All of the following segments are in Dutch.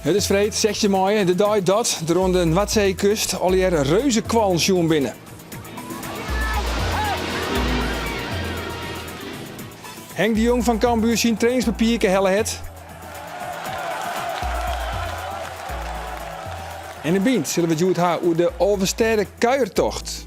Het is vreed, zeg je mooi. De dag dat er rond de Noordzeekust al hier reuze kwallen binnen. Henk de Jong van Cambuur zijn trainingspapierke helle het. En in Bient zullen we het goed hebben over de Alverstede kuiertocht.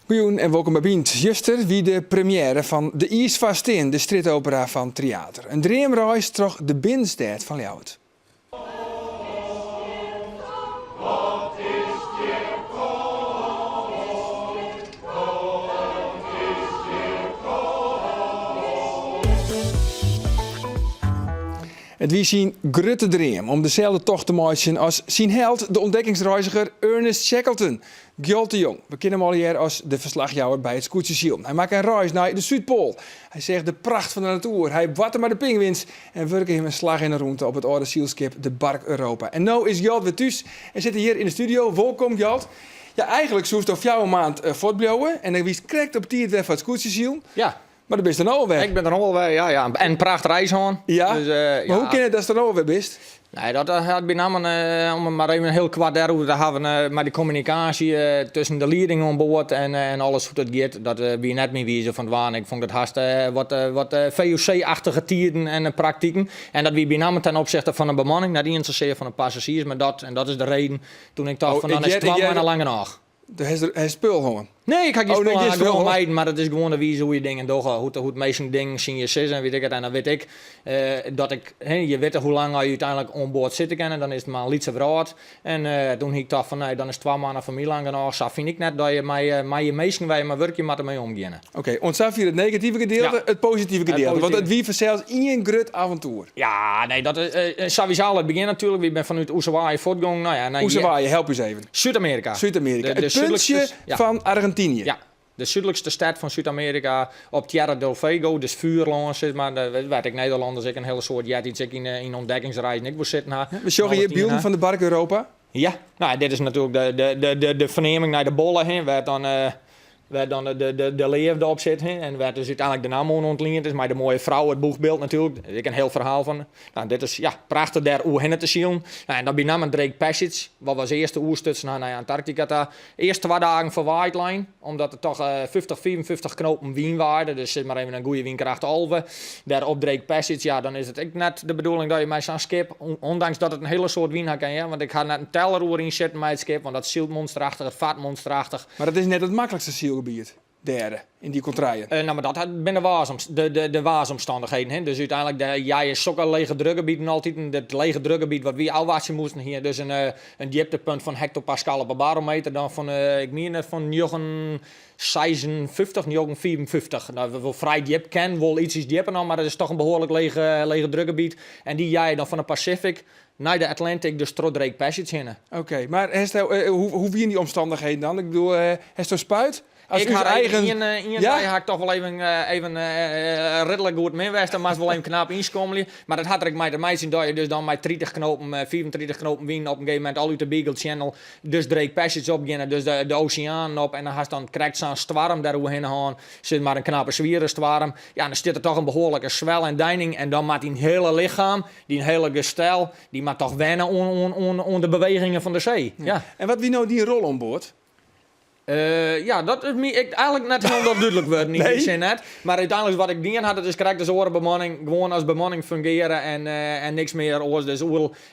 Goeien en welkom bij Bient. Juster wie de première van de East Fast In, de stritopera van Theater. Een dreamreis toch de binnenstad van Ljouwert. Het wie zijn grote droom om dezelfde tocht te maken als zijn held, de ontdekkingsreiziger Ernest Shackleton. Gjolt de Jong, we kennen hem al hier als de verslagjouwer bij het Scootjesziel. Hij maakt een reis naar de Zuidpool. Hij zegt de pracht van de natuur. Hij watte maar de pinguïns en werken hem een slag in de roente op het oude zielskip de Bark Europa. En nu is Gjolt weer thuis en zit hier in de studio. Welkom Gjolt. Ja, eigenlijk zoest of jou een maand voortblijven en dan wist correct op die het weg van het Scootjesziel. Ja. Maar dan ben je er nou alweer. Ik ben er nog wel bij, ja. En pracht reis aan. Ja? Dus, Maar hoe kan je dat je er nou alweer bent? Nee, dat had bij name om maar even heel kwart daarover te hebben, maar de communicatie tussen de leiding aan boord en alles hoe dat gaat, dat wie net meer wiezen van het waan. Ik vond dat haast wat VOC-achtige tijden en praktijken. En dat wie bij name ten opzichte van een bemanning, naar die interesseer van de passagiers, maar dat is de reden toen ik dacht van dan is het kwam maar een lange nacht. Hij speel gewoon. Nee, ik ga geen nee, spullen gewoon meiden, maar het is gewoon de wijze hoe je dingen doet. Hoe het meeste dingen zien je zitten en weet ik het. En dan weet ik dat ik, je weet hoe lang je uiteindelijk onboord zitten kan. En dan is het maar een lietse verhaal. En toen ik dacht van nee, dan is het 2 maanden voor mij lang genoeg. Zo vind ik net dat je met je meesten waar je maar werk je met ermee omgaan. Oké, ontzag hier het negatieve gedeelte, Ja. het positieve gedeelte. Want het wie vanzelfs een groot avontuur. Ja, nee, dat is sowieso al het begin natuurlijk. We ben vanuit Ushuaia voortgegaan. Nou ja, nee, Ushuaia, help eens even. Zuid-Amerika. Zuid-Amerika. De Het puntje van Argentinië. Ja. De zuidelijkste stad van Zuid-Amerika op Tierra del Fuego, dus vuurland, maar daar weet ik Nederlanders ik een hele soort jet iets ik in ontdekkingsreis ik wil zitten. We zorgen hier beelden van de Bark Europa. Ja, nou dit is natuurlijk de verneming naar de bollen heen, waar dan de leeuw erop zit en waar dus uiteindelijk de naam ontleend is, maar de mooie vrouw, het boegbeeld natuurlijk. Ik een heel verhaal van. Nou, dit is prachtig daar hoe hen te zien. Nou, en dan bij Drake Passage, wat was de eerste oerstuts naar Antarctica. Eerst 2 dagen voor White Line, omdat er toch 54 knopen wien waren, dus zit maar even een goede windkracht halve. Daar op Drake Passage, ja, dan is het ook net de bedoeling dat je mij zo'n schip, ondanks dat het een hele soort wien kan, ja, want ik ga net een telleroer inzetten met het schip, want dat is zielmonsterachtig, het vaatmonsterachtig. Maar dat is net het makkelijkste zielgebied. Derde, in die contraien. Nou, maar dat ben de waasomstandigheden. Hè. Dus uiteindelijk, jij is zo'n lege drukgebied altijd. Het lege drukgebied wat we al watsen moesten hier. Dus een dieptepunt van hectopascal op een barometer. Dan van, ik meen van 56, 54. Nou, we vrij diep kennen, wel iets dieper dan, maar dat is toch een behoorlijk lege drukgebied. En die jij dan van de Pacific naar de Atlantic, dus tot Drake Passage heen. Oké, maar hoe wie in die omstandigheden dan? Ik bedoel, heeft er spuit? Als Ik u had eigen... had ik toch wel even redelijk goed meewezen. Dan moest wel even knap inskomen. Maar dat had ik met de meisje dat je dus dan met 30 knopen, 34 knopen wien op een gegeven moment al uit de Beagle Channel. Dus Drake Passage opgaan, dus de oceaan op. En dan had dan krijgt zo'n storm daarheen gaan. Zit maar een knappe zwieren storm. Ja, dan zit er toch een behoorlijke zwel en deining. En dan met die hele lichaam, die hele gestel, die moet toch wennen on de bewegingen van de zee. Ja. En wat wie nou die rol aan boord? Dat is eigenlijk net helemaal duidelijk wordt niet Nee. in zin net. Maar uiteindelijk wat ik dien had, het is correct als orenbemanning, gewoon als bemanning fungeren en niks meer als dus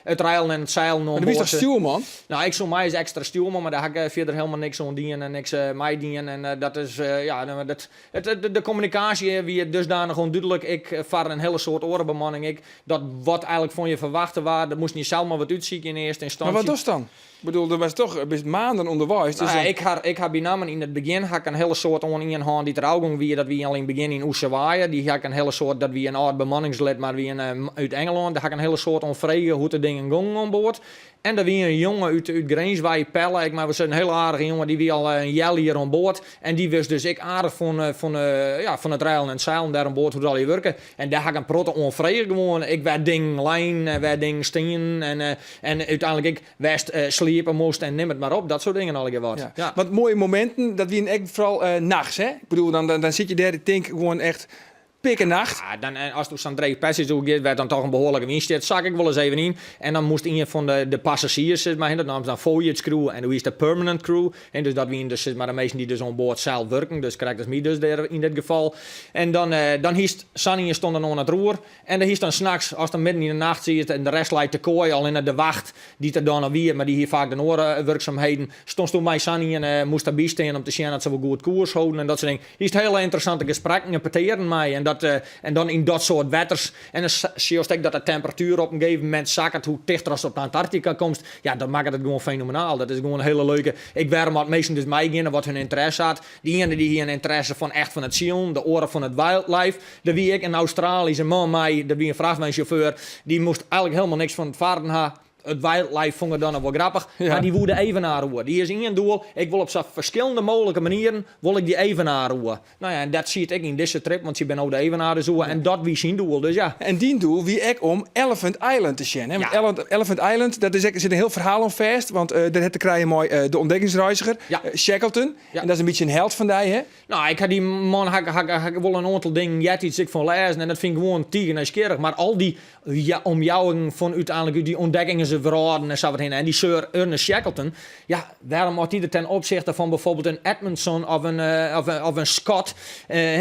het rijlen en het zeilen. Maar wie is toch stuurman? Nou, ik zou mij eens extra stuurman, maar daar heb ik verder helemaal niks aan dienen en niks mij dienen. En dat is, de communicatie wie het dusdanig onduidelijk. Ik vaar een hele soort orenbemanning. Dat wat eigenlijk van je verwachten was, dat moest niet zelf maar wat uitzieken in eerste instantie. Maar wat was dan? Ik bedoel, er was toch best maanden onderwijs. Dus Nou, ik heb bij name in het begin een hele soort on in hand die er ook wie dat wie al in het begin in Ushuaia. Die had een hele soort dat wie een oud bemanningslid, maar wie uit Engeland. Daar had ik een hele soort onvrede hoe de dingen gingen aan boord. En er wie een jongen uit Greenswijk, Pelle. Ik maar was een heel aardige jongen, die wie al een jaar hier aan boord. En die was dus ik aardig van het rijden en zeilen daar aan boord, hoe dat je werken. En daar had ik een protte onvrede gewoon. Ik werd ding lijn, werd ding steen. En uiteindelijk ik west sliepen moest en neem het maar op. Dat soort dingen al wat. Ja. Ja. Want mooie momenten, dat wie echt vooral nachts, hè? Ik bedoel, dan zit je daar, ik denk gewoon echt pikken nacht. Ja, dan, als toen zo'n 3 passage doe, werd dan toch een behoorlijke winst. Zag ik wel eens even in. En dan moest een van de passagiers, zeg maar, dat namen ze dan voyage crew en hoe is de permanent crew. En dus dat wie dus, zeg maar, de mensen die dus aan boord zelf werken. Dus krijgt dus mij dus daar in dit geval. En dan hiest Sunny stond dan aan het roer. En dan hiest dan s'nachts, als dan midden in de nacht zie je het en de rest lijkt te kooi al in de wacht. Die er dan alweer, maar die hier vaak de oren werkzaamheden. Stond toen bij Sunny en moest daarbij staan om te zien dat ze wel goed koers houden en dat soort dingen. Hiest hele interessante gesprekken en parteren mij. En dan in dat soort wetters. En dan zie je ook dat de temperatuur op een gegeven moment zakkert. Hoe dichter als op de Antarctica komt. Ja, dan maakt het gewoon fenomenaal. Dat is gewoon een hele leuke. Ik werk met meesten dus meegaan wat hun interesse had. Die ene die hier een interesse van echt van het zielen. De oren van het wildlife. De wie ik in Australische man mij. De wie een vrachtwagenchauffeur. Die moest eigenlijk helemaal niks van het varen hebben. Het wildlife vond ik dan nog wel grappig. Ja. Maar die woede evenaar roeien. Die is in een doel. Ik wil op zo'n verschillende mogelijke manieren wil ik die evenaar roeien. Nou ja, en dat zie ik in deze trip. Want je bent ook de evenaar zoeken. En dat wie zien doel. Dus ja. En die doel wie ik om Elephant Island te zien. Want Ja. Elephant Island, dat is, er zit een heel verhaal om vast. Want daar heb te krijgen mooi de ontdekkingsreiziger, Ja. Shackleton. Ja. En dat is een beetje een held van die, hè? Nou, ik had die man had wel een aantal dingen jet iets ik van lezen en dat vind ik gewoon tegen nieuwsgierig. Maar al die omjouwingen van uiteindelijk die ontdekkingen ze verraden en zo wat heen. En die Sir Ernest Shackleton, ja, waarom had hij er ten opzichte van bijvoorbeeld een Edmondson of een Scott,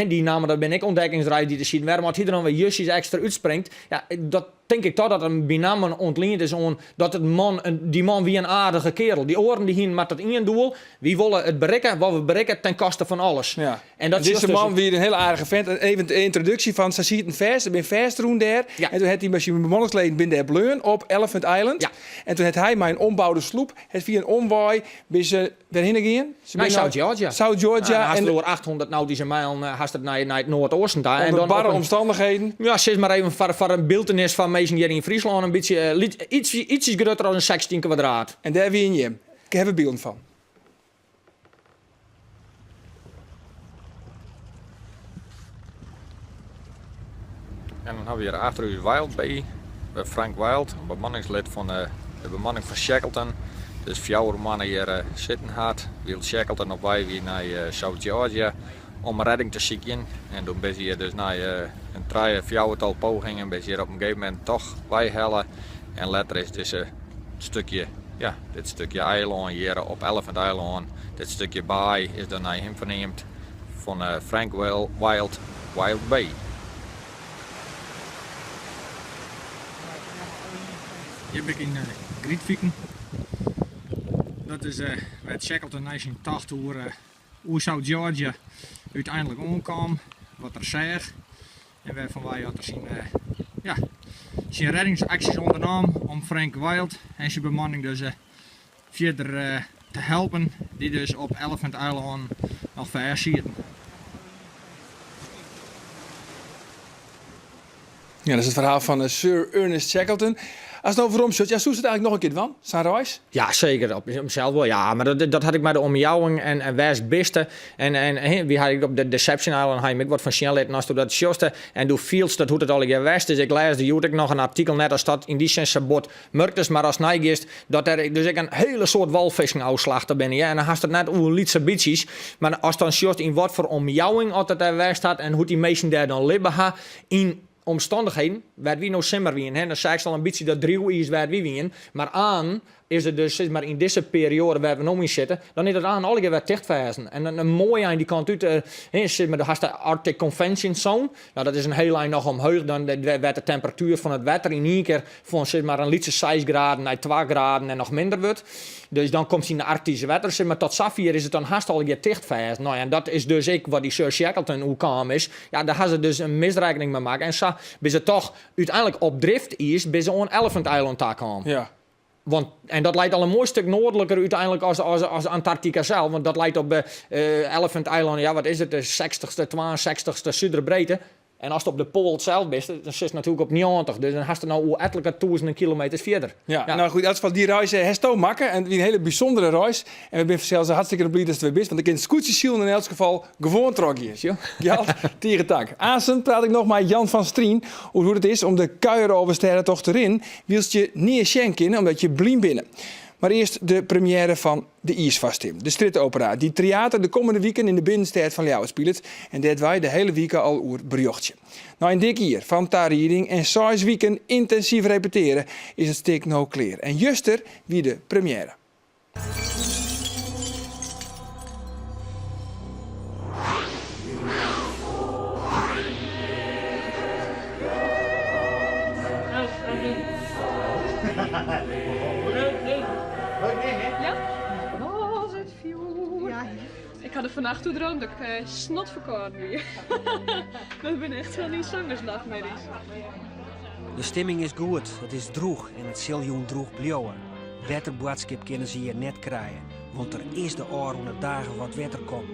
die namen dat ben ik ontdekkingsreis die te zien. Waarom had hij er dan weer justjes extra uitspringt? Ja, dat denk ik toch dat een binamen ontleend is on dat die man wie een aardige kerel. Die oren die hier met dat één doel. Wie willen het bereiken, wat we bereiken ten koste van alles. Ja. En dat Deze is man weer een hele aardige vent. Even de introductie van ze ziet een vast. Er ben vast roen daar. Ja. En toen had hij misschien bemanningsleden binnen der Bleun op Elephant Island. Ja. En toen had hij maar een ombouwde sloep. Het via een omwaai bij ze waarheen gaan. Nee, South Georgia. South Georgia. Ja, en en door 800 nautische mijlen haast het naar het noordoosten daar. En onder dan barre op een, omstandigheden. ja, zeg maar even voor een beeltenis van mensen hier in Friesland een beetje iets groter dan een 16 kwadraat. En daar win je. Ik heb een beeld van. En dan hebben we hier achter u Wild bij Frank Wild, bemanningslid van de bemanning van Shackleton. Dus 4 mannen hier zitten had. Wil Shackleton op wij weer naar South Georgia om redding te zoeken. En toen ben je dus na een 3-4 pogingen ben je hier op een gegeven moment toch wij hellen. En later is dit stukje, ja, dit stukje eiland hier op Elephant Island, dit stukje baai is dan naar hem verneemd van Frank Wild Bay. Hier ben ik in Grietviken. Dat is waar het Shackleton 1980 hoe South Georgia uiteindelijk omkwam, wat er zegt. En waarvan wij hadden zijn reddingsacties ondernomen om Frank Wild en zijn bemanning dus verder te helpen, die dus op Elephant Island nog ver zitten. Ja, dat is het verhaal van Sir Ernest Shackleton. Als het over omshot, ja, zo is het eigenlijk nog een keer van, zijn reis. Ja, zeker. Op zichzelf wel. Ja, maar dat had ik bij de omjouwing en West Biste. En wie had ik op de Deception Island, had ik wat van Sjælland naast dat sjoste. En door Fields, dat hoe het al in West is. Ik leesde ik nog een artikel net als dat in die zin sabot murktes, maar als nijgist dat er dus ik een hele soort walvissing uitslachten ben. Ja, en dan haast het net hoe lietse bietjes. Maar als dan sjost in wat voor omjouwing altijd er West had en hoe die mensen daar dan libben ha in omstandigheden, waar wie nou simmer wien, dan zei ik al een beetje dat driehoek is waar wie wien, maar aan is het dus zeg maar in deze periode waar we nu in zitten, dan is het aan alle keer weer dichtversen. En een mooie aan die kant uit, zeg maar, de hast de Arctic Convention Zone. Nou, dat is een heel eind nog omhoog. Dan werd de temperatuur van het water in één keer van zeg maar een lietse 6 graden naar 2 graden en nog minder wordt. Dus dan komt hij in de Arctische water. Zeg maar tot Safir is het dan haast al keer dichtversen. Nou ja, en dat is dus ik wat die Sir Shackleton hoe kwam is. Ja, daar gaan ze dus een misrekening mee maken. En zo is het toch uiteindelijk op drift is, bij zo'n Elephant Island daar komen. Ja. En dat lijkt al een mooi stuk noordelijker uiteindelijk als Antarctica zelf. Want dat lijkt op Elephant Island, ja wat is het, de 60ste, 62ste zuidere breedte. En als het op de pool zelf bent, dan zit het natuurlijk op 90. Dus dan hast je nou ettelijke duizenden kilometers verder. Ja, nou goed, in elk geval die reis heeft ook maken. En het is een hele bijzondere reis. En we zijn zelfs hartstikke blij dat het weer bent. Want ik kan scootjesziel in elk geval gewoon trokje. Ja, tegen tak. Aansend praat ik nog met Jan van Strien. Hoe het is om de kuieren over sterrentocht erin. Wilst je niet schenken, omdat je bliem binnen. Maar eerst de première van de Iersvastim, de stritopera. Die theater de komende weekend in de binnenstad van Leeuwen speelt. En dat wij de hele week al oer briochtje. Nou, een dik hier van Tarieding en 6 weken intensief repeteren is het stik no clear. En juster wie de première. Was het vuur? Ja, ik had er vannacht toe droomd dat ik snot verkouden weer. Dat ben echt wel niet zangersnachtmerries. De stemming is goed, het is droeg en het zal jong droeg blijven. Beter boodschap kunnen ze hier net krijgen, want er is de oorlog dagen wat wetter komt.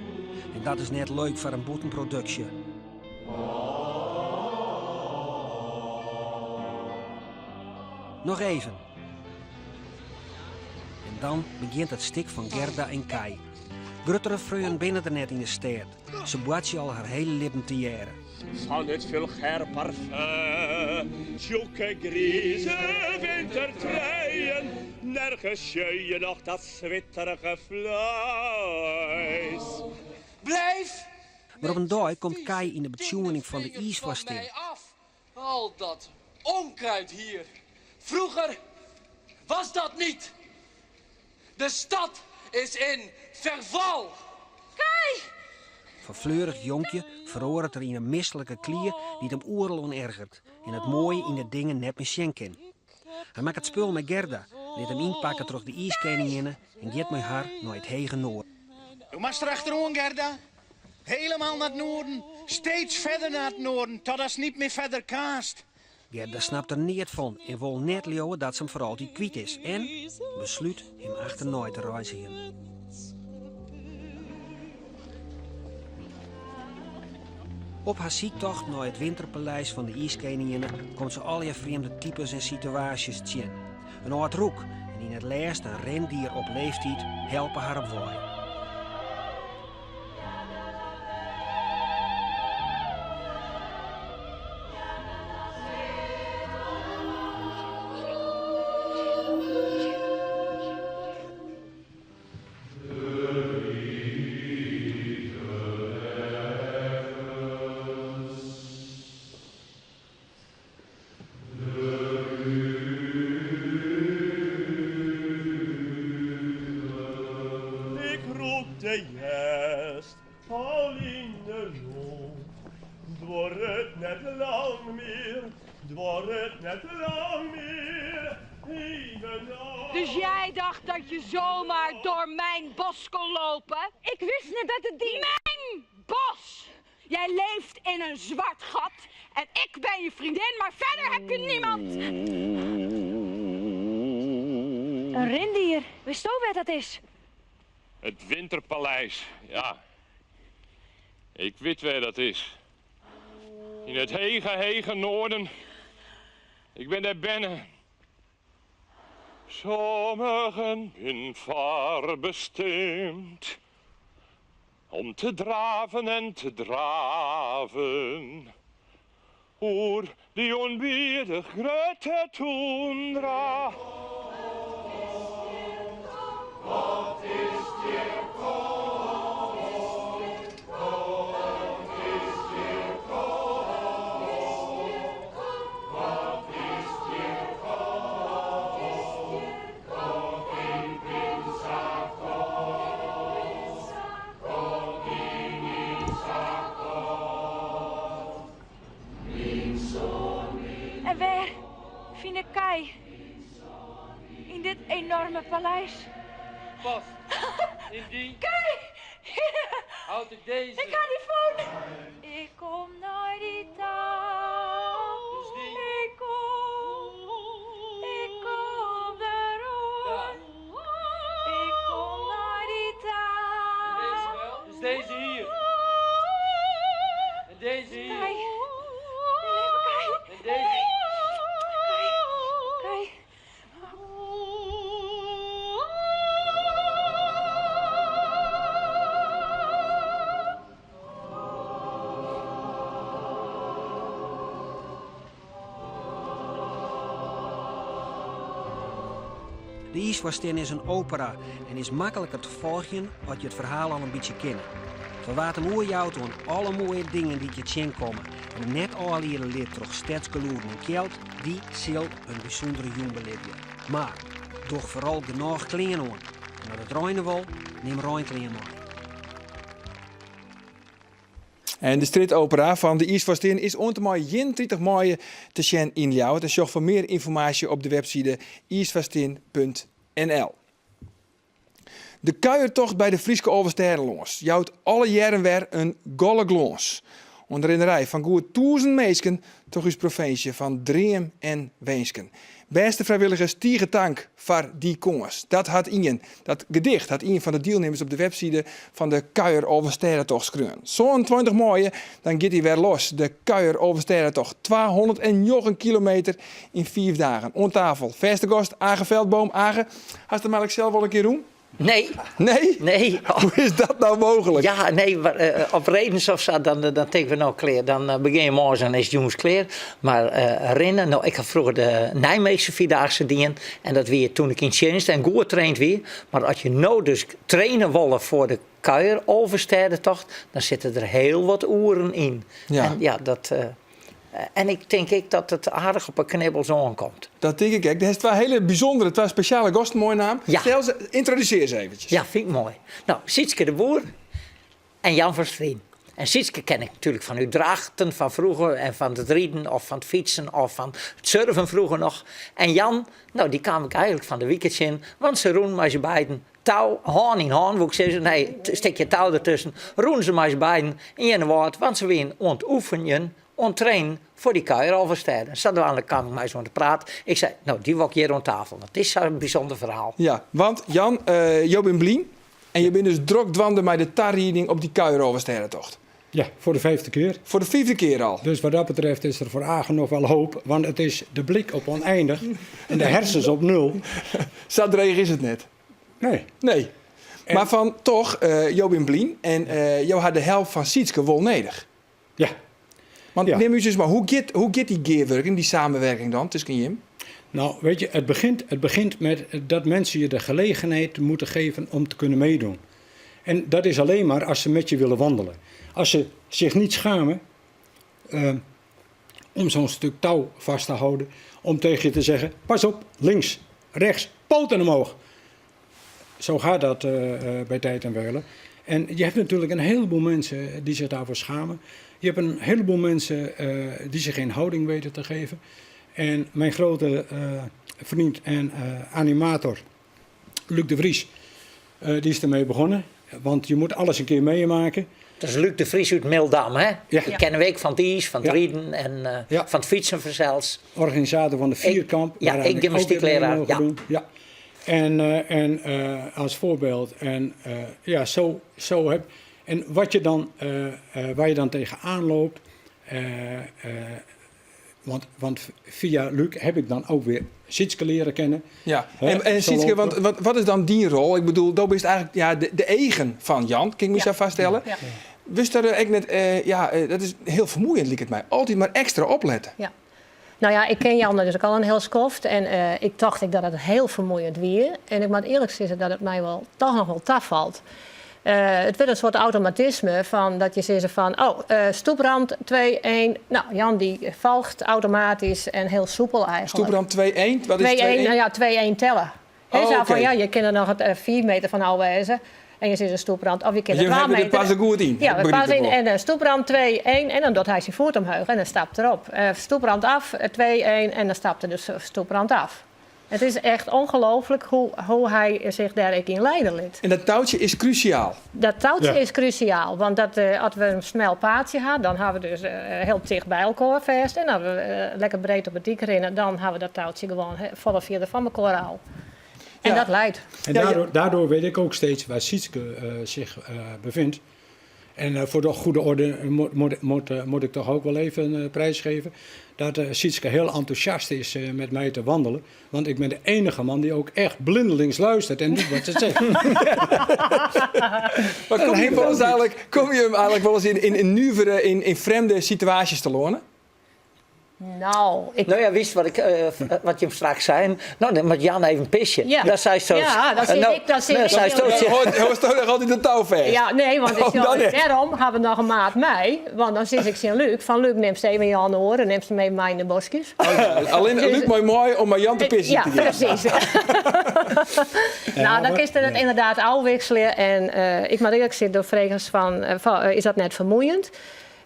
En dat is net leuk voor een boetenproductie. Nog even. En dan begint het stik van Gerda en Kai. Gruttere vrouwen binnen er net in de stad. Ze boet al haar hele lippen te jaren. Van het vulgair parfum, tjoeke grieze wintertruien, nergens je je nog dat zwitterige vlees. Blijf! Maar op een dag komt Kai in de betjoening van de Iersvastim. Mij af, al dat onkruid hier. Vroeger was dat niet. De stad is in verval. Kai! Verfleurigd jonkje veroordeelt er in een misselijke klier die hem oerel onergert. En het mooie in de dingen net meer schenken. Hij maakt het spul met Gerda, liet hem inpakken terug de ijskeninginnen en gaat met haar naar het hege noord. U mag erachterom, Gerda. Helemaal naar het noorden. Steeds verder naar het noorden, totdat ze niet meer verder kaast. Gerda snapt er niet van en wil net leeuwen dat ze hem voor altijd kwijt is. En besluit hem achterna te reizigen. Op haar ziektocht naar het winterpaleis van de ijskeninginnen komt ze al je vreemde types en situaties zien. Een oud roek en in het laatst een rendier op leeftijd helpen haar op weg. Ik roep de jest al in de lucht. Dwar het net lang meer, dwar het net lang meer. Even nog. Dus jij dacht dat je zomaar door mijn bos kon lopen? Ik wist net dat het die... Mijn bos! Jij leeft in een zwart gat en ik ben je vriendin, maar verder heb je niemand. Een rendier. Wist je wat dat is? Het Winterpaleis, ja. Ik weet waar dat is. In het hege noorden. Ik ben daar binnen. Sommigen bin bestemd om te draven en te draven oer die onbeerde grote toendra. En waar vind ik Kai? In dit enorme paleis? Pas, in die Kai! houd ik deze. Ik ga die voelen! Ik kom naar die taal. Dus die. Ik kom daarom. Daar. Ik kom naar die taal. Deze wel. Dus deze hier. En deze hier. Kai, De ijsvastin is een opera en is makkelijker te volgen als je het verhaal al een beetje kent. We waten oerjouwt aan alle mooie dingen die je zien komen. En net al hier leert toch steeds geloeren en kjeld, die zal een bijzondere jong beleven. Maar, toch vooral genoeg klein aan. En als het reinen wil, neem rein klein mee. En de strijdopera van de ijsvastin is ongeveer 31 mei te zien in Ljouwert. En zorg voor meer informatie op de website ijsvastin.nl. De kuiertocht bij de Frieske Oversterrenlons jouwt alle jaren weer een golle glons. Onder een rij van goed 1000 mensen toch uw provincie van Drieëm en Weensken. Beste vrijwilligers, stiegen dank voor die kongens. Dat gedicht had een van de deelnemers op de website van de Kuier Oversterrentocht schreeuwen. Zo'n 20 mooie, dan gaat hij weer los. De Kuier Oversterrentocht. 209 kilometer in 4 dagen. On tafel. Verste gast, Age Veldboom. Age, had je hem zelf wel een keer doen? Nee. Nee? Nee. Hoe is dat nou mogelijk? Ja, nee, op redens of zo, dan denken we nou kleer. Dan begin je morgen en is jongens kleer. Maar rennen, nou, ik had vroeger de Nijmeegse Vierdaagse dien. En dat weer toen ik in Tjenst en goed traind weer. Maar als je nou dus trainen willen voor de Kuier Oversterrentocht, dan zitten er heel wat uren in. Ja. En ja, dat... En ik denk dat het aardig op een knibbel zo aankomt. Dat denk ik. Er is twee hele bijzondere, twee speciale gasten, mooi naam. Ja. Introduceer ze eventjes. Ja, vind ik mooi. Nou, Sietske de Boer en Jan Verstrien. En Sietske ken ik natuurlijk van uw drachten van vroeger en van het rieden of van het fietsen of van het surfen vroeger nog. En Jan, nou die kwam ik eigenlijk van de weekend in, want ze roen maar ze beiden touw, haan in haan, wil ik zeggen. Nee, stek je touw ertussen, roen ze maar ze beiden in je woord, want ze weer ontoefenen, ontrainen voor die Kuier Oversterren. Zat kwam ik mij zo aan de praat. Ik zei, nou die wil ik hier rond tafel. Dat is een bijzonder verhaal. Ja, want Jan, je bent blien en je bent dus drokdwanden met de tarrieding op die Kuier Oversterrentocht. Ja, voor de 5e keer. Voor de 5e keer al. Dus wat dat betreft is er voor Agen nog wel hoop, want het is de blik op oneindig en de hersens op 0. Zo dreig is het net. Nee. Nee. En... Maar van toch, jou bent blien en jou had de helft van Sietske wel nodig. Ja. Want ja. neem u eens maar, hoe gaat die gearworking, die samenwerking dan tussen Jim? Nou, weet je, het begint met dat mensen je de gelegenheid moeten geven om te kunnen meedoen. En dat is alleen maar als ze met je willen wandelen. Als ze zich niet schamen om zo'n stuk touw vast te houden, om tegen je te zeggen, pas op, links, rechts, poten omhoog. Zo gaat dat bij tijd en wijle. En je hebt natuurlijk een heleboel mensen die zich daarvoor schamen. Je hebt een heleboel mensen die zich geen houding weten te geven. En mijn grote vriend en animator, Luc de Vries, die is ermee begonnen. Want je moet alles een keer meemaken. Dat is Luc de Vries uit Mildam, hè? Ja. Ik ken een week van het ijs, van het rieden en van het fietsen zelfs. Organisator van de Vierkamp. Ja, ik gymnastiekleraar. Ja. En als voorbeeld. En ja, zo heb. En wat je dan, waar je dan tegenaan loopt. Want via Luc heb ik dan ook weer Sietske leren kennen. Ja, en Sietske, want wat is dan die rol? Ik bedoel, dat is eigenlijk ja, de eigen van Jan, kan ik me zo vaststellen. Ja. Wist dat ik net, dat is heel vermoeiend, lijkt het mij. Altijd maar extra opletten. Ja. Nou ja, ik ken Jan dus ook al een heel skoft. En ik dacht dat het heel vermoeiend was. En ik moet eerlijk zeggen dat het mij wel toch nog wel taf valt. Het werd een soort automatisme van dat je zegt van, stoeprand 2-1. Nou, Jan die volgt automatisch en heel soepel eigenlijk. Stoeprand 2-1? Wat is 2-1? Nou ja, 2-1 tellen. Van ja, je kent er nog het 4 meter van afwijzen. En je ziet een stoeprand, of je kent het 12 meter. Je passen goed in. Ja, we passen in. En stoeprand 2-1 en dan doet hij zijn voet omhoog en dan stapt erop. Stoeprand af, 2-1 en dan stapt er dus stoeprand af. Het is echt ongelooflijk hoe hij zich daar in leiden liet. En dat touwtje is cruciaal. Dat touwtje is cruciaal. Want als we een snel paadje hadden, dan hebben we dus heel dicht bij elkaar vast. En als we lekker breed op het dik rennen, dan hebben we dat touwtje gewoon volle vierde van elkaar al. En dat leidt. En daardoor weet ik ook steeds waar Sietske zich bevindt. En voor de goede orde moet ik toch ook wel even een prijs geven. Dat Sietske heel enthousiast is met mij te wandelen. Want ik ben de enige man die ook echt blindelings luistert en doet wat ze zegt. Maar kom je hem eigenlijk wel eens in vreemde situaties te lonen? Nou, Nou ja, wist wat je hem straks zei? Nou, dan moet Jan even pissen. Ja. Dat zei zo. Ja, dat zie ik. Dat zie ik. zei zo. Hoor toch nog altijd de touw vast? Ja, nee, want Oh, dan niet. daarom hebben we nog een maat mei. Want dan zit ik zien Luc. Van Luc neemt ze even Jan oren en neemt ze mee mij in de bosjes. Alleen Luc mooi om maar Jan te pissen Ja, te geven. precies. Nou, dan is het inderdaad afwisselen. En ik moet eerlijk zeggen, door vregens van, is dat net vermoeiend.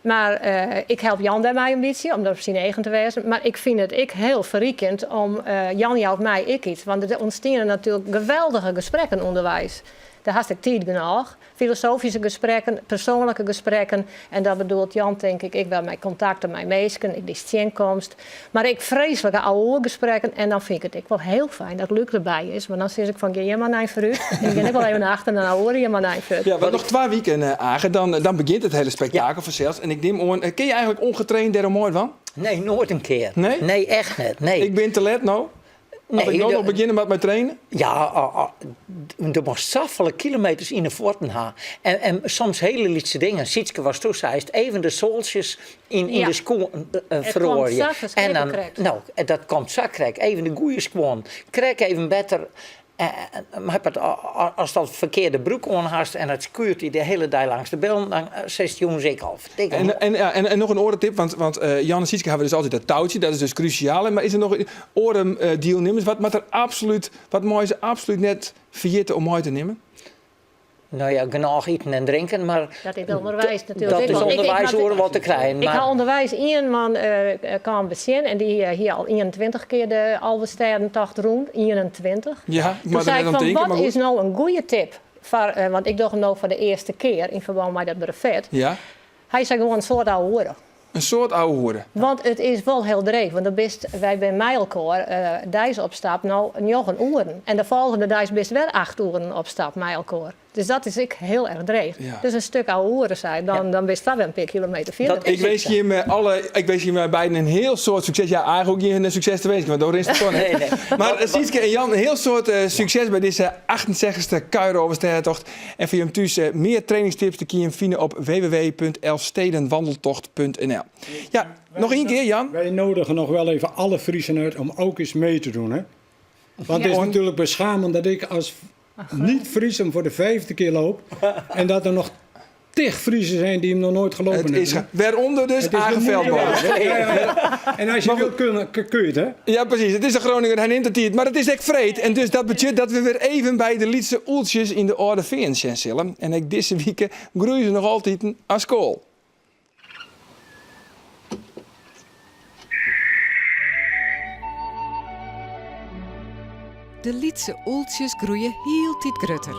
Maar ik help Jan daarmee een beetje, om dat op zijn eigen te wezen. Maar ik vind het heel verriekend om Jan helpt mij ik iets. Want er ontstaan natuurlijk geweldige gesprekken onderwijs. Daar had ik tijd genoeg. Filosofische gesprekken, persoonlijke gesprekken. En dat bedoelt Jan, denk ik wel met contacten met mensen, ik die steenkomst. Maar ik vreselijke oude gesprekken. En dan vind ik het wel heel fijn dat Luc erbij is. Want dan zeg ik van, ga je maar naar vooruit. En dan ga ik wel even naar achter en dan hoor je maar naar vooruit. Ja, want nog 2 weken, Agen, dan begint het hele spektakel vanzelf. En ik neem aan, ken je eigenlijk ongetraind daarom mooi van? Nee, nooit een keer. Nee? Nee, echt niet. Nee. Ik ben te let nou. Mag ik nog beginnen met mijn trainen? Ja, er moest zoveel kilometers in de voeten gaan. En soms hele lietse dingen. Sietske was toen, zei het, even de zooltjes in de schoen verrooien. En dan, nou, dat komt zo krijg. Even de goede schoen. Krijg even beter. Maar als dat verkeerde broek aanhast en het schuurt die de hele dag langs de billen, dan zegt jongens ik al. En nog een oortip, want Jan en Sietske hebben dus altijd dat touwtje, dat is dus cruciaal. Maar is er nog een oordeelnemers wat mooi ze absoluut net vergeten om mooi te nemen? Nou ja, genoeg eten en drinken, maar dat is onderwijs natuurlijk. Dat is onderwijs horen wat te krijgen. Ik ga onderwijs in, man kan bezien en die hier al 21 keer de Alversteden-tocht rond. 21. Ja, toen zei ik van, wat is nou een goede tip? Want ik doe hem nou voor de eerste keer in verband met dat brevet. Ja. Hij zei gewoon een soort oude woorden. Een soort oude hoeren. Want het is wel heel dreef. Want wij bij Mijlkoor, deze op stap, nou nog een uren. En de volgende dag best wel 8 uren op stap, Mijlkoor. Dus dat is ik heel erg dreef. Ja. Dus een stuk oude uren zijn, dan best dat wel een paar kilometer verder. Ik wens je met beiden een heel soort succes. Ja, eigenlijk ook een succes te wensen, want door is het gewoon. Nee. Maar Sietske en Jan, een heel soort succes bij deze 68e Kuiroverstedentocht. En voor je hem thuis meer trainingstips te kunnen vinden op www.elfstedenwandeltocht.nl. Ja, nog één keer, Jan. Wij nodigen nog wel even alle Friesen uit om ook eens mee te doen. Hè? Want het is natuurlijk beschamend dat ik als niet-Fries hem voor de 5e keer loop. En dat er nog 10 Friesen zijn die hem nog nooit gelopen hebben. Het is waaronder dus aangeveldbaar. En als je wilt kun je het, hè? Ja, precies. Het is een Groninger, hij neemt het niet. Maar het is echt vreed. En dus dat betekent dat we weer even bij de Lietse oeltjes in de orde vinden zullen. En ik deze week groeien ze nog altijd aan school. De Lietse oeltjes groeien heel tijd grutter.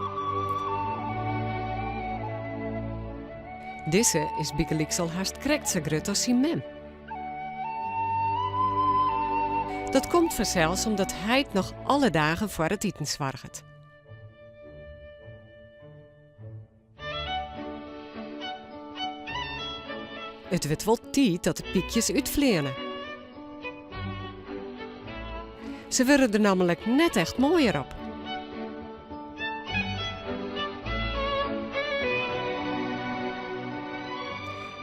Deze is biekeliksel haast krekt zo grut als zijn mem. Dat komt vanzelfs omdat hij het nog alle dagen voor het eten zwarget. Het wordt wel tijd dat de piekjes uitvleenen. Ze worden er namelijk net echt mooier op.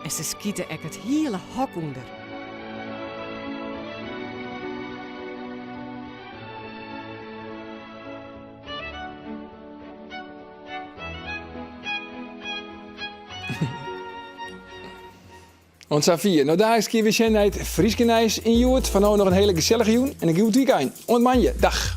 En ze schieten echt het hele hok onder. Want Safia, nou daar is weer Frieske Nijs in Joert. Van nou nog een hele gezellige joen en een goed weekend. Ontman je, dag.